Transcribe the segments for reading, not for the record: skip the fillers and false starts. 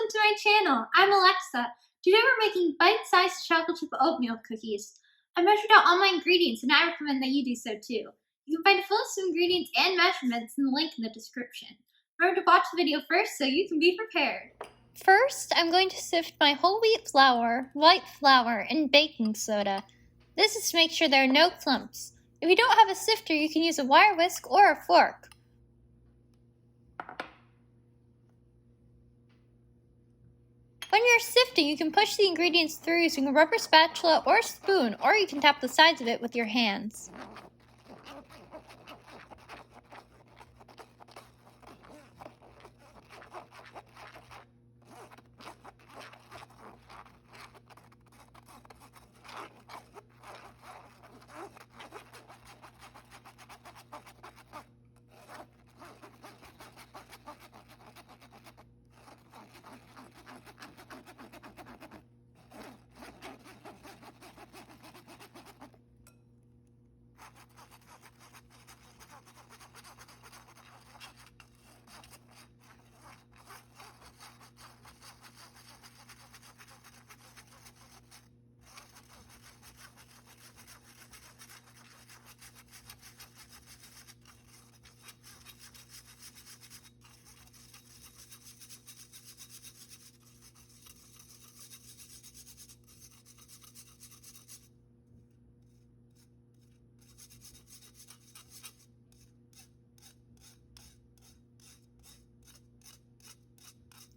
welcome to my channel. I'm Alexa. Today we're making bite-sized chocolate chip oatmeal cookies. I measured out all my ingredients and I recommend that you do so too. You can find a full list of ingredients and measurements in the link in the description. Remember to watch the video first so you can be prepared. First, I'm going to sift my whole wheat flour, white flour, and baking soda. This is to make sure there are no clumps. If you don't have a sifter, you can use a wire whisk or a fork. When you're sifting, you can push the ingredients through using a rubber spatula or spoon, or you can tap the sides of it with your hands.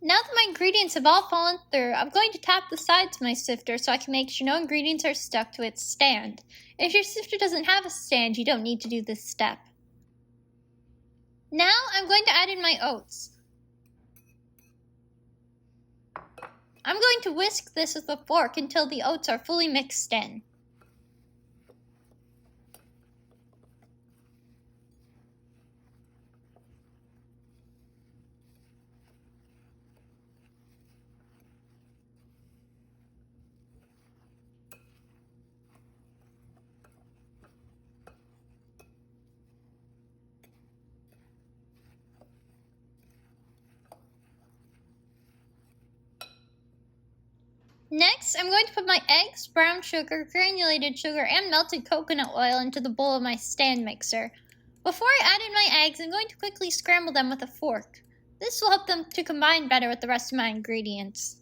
Now that my ingredients have all fallen through, I'm going to tap the sides of my sifter so I can make sure no ingredients are stuck to its stand. If your sifter doesn't have a stand, you don't need to do this step. Now I'm going to add in my oats. I'm going to whisk this with a fork until the oats are fully mixed in. Next, I'm going to put my eggs, brown sugar, granulated sugar, and melted coconut oil into the bowl of my stand mixer. Before I add in my eggs, I'm going to quickly scramble them with a fork. This will help them to combine better with the rest of my ingredients.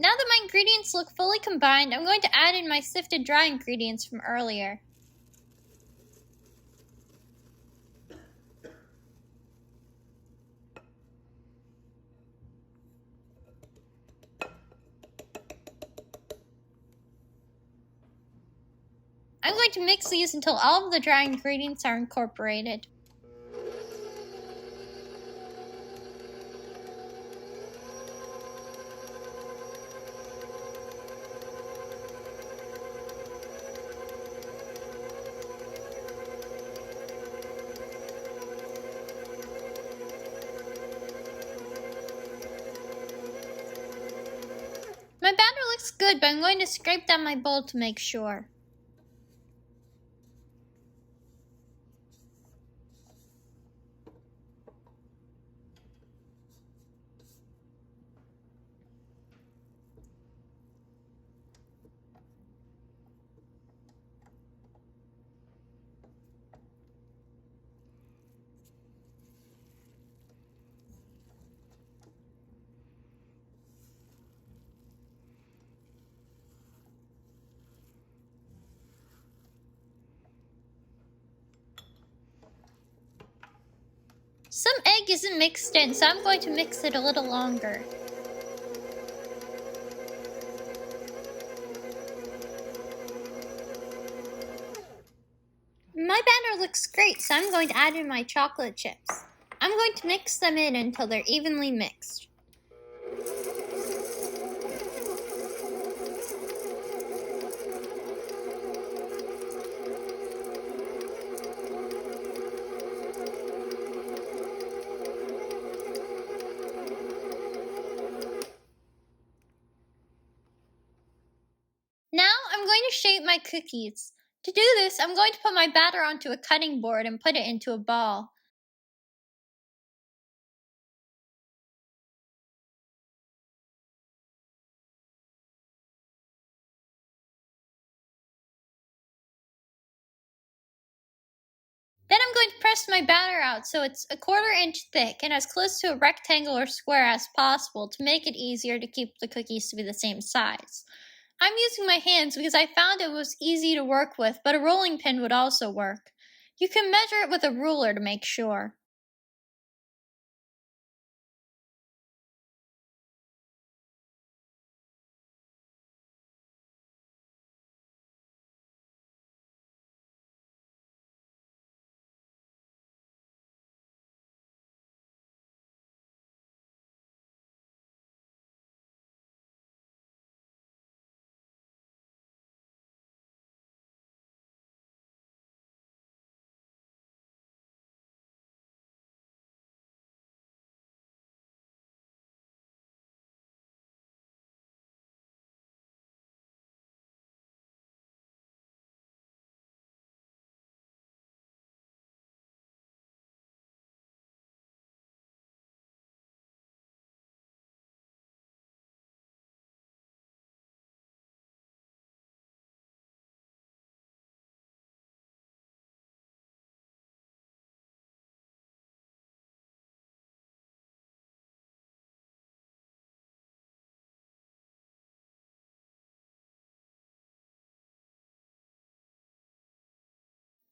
Now that my ingredients look fully combined, I'm going to add in my sifted dry ingredients from earlier. I'm going to mix these until all of the dry ingredients are incorporated. good, but I'm going to scrape down my bowl to make sure. Some egg isn't mixed in, so I'm going to mix it a little longer. My batter looks great, so I'm going to add in my chocolate chips. I'm going to mix them in until they're evenly mixed. Now I'm going to shape my cookies. To do this, I'm going to put my batter onto a cutting board and put it into a ball. Then I'm going to press my batter out so it's a 1/4 inch thick and as close to a rectangle or square as possible to make it easier to keep the cookies to be the same size. I'm using my hands because I found it was easy to work with, but a rolling pin would also work. You can measure it with a ruler to make sure.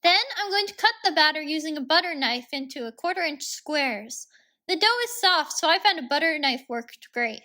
Then I'm going to cut the batter using a butter knife into a 1/4 inch squares. The dough is soft, so I found a butter knife worked great.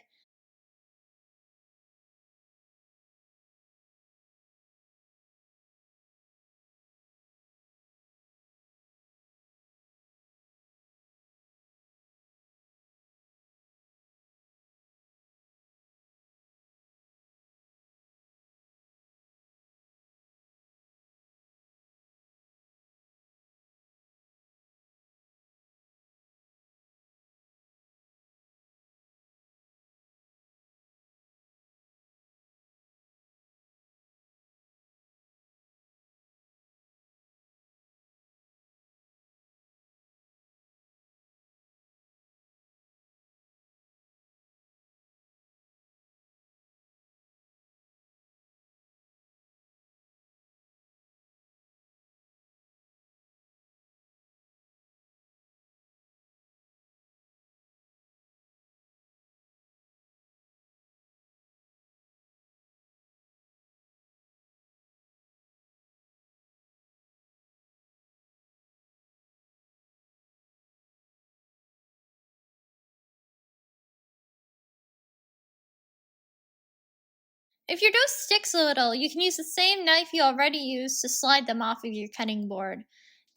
If your dough sticks a little, you can use the same knife you already used to slide them off of your cutting board.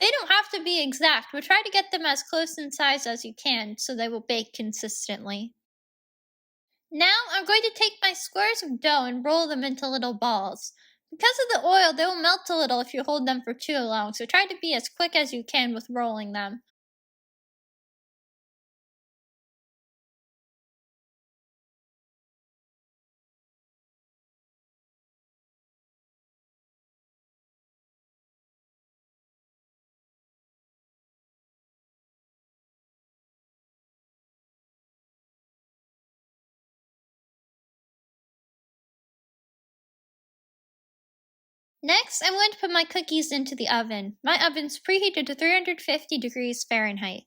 They don't have to be exact, but try to get them as close in size as you can so they will bake consistently. Now I'm going to take my squares of dough and roll them into little balls. Because of the oil, they will melt a little if you hold them for too long, so try to be as quick as you can with rolling them. Next, I'm going to put my cookies into the oven. My oven's preheated to 350 degrees Fahrenheit.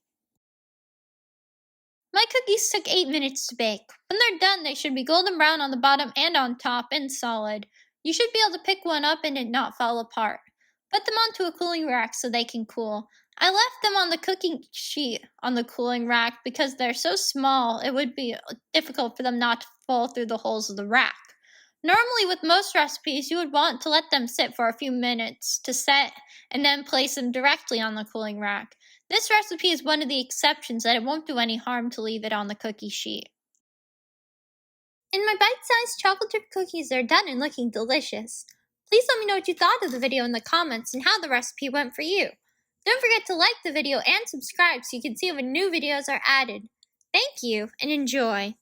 My cookies took 8 minutes to bake. When they're done, they should be golden brown on the bottom and on top and solid. You should be able to pick one up and it not fall apart. Put them onto a cooling rack so they can cool. I left them on the cooking sheet on the cooling rack because they're so small it would be difficult for them not to fall through the holes of the rack. Normally, with most recipes, you would want to let them sit for a few minutes to set and then place them directly on the cooling rack. This recipe is one of the exceptions that it won't do any harm to leave it on the cookie sheet. And my bite-sized chocolate chip cookies are done and looking delicious. Please let me know what you thought of the video in the comments and how the recipe went for you. Don't forget to like the video and subscribe so you can see when new videos are added. Thank you and enjoy!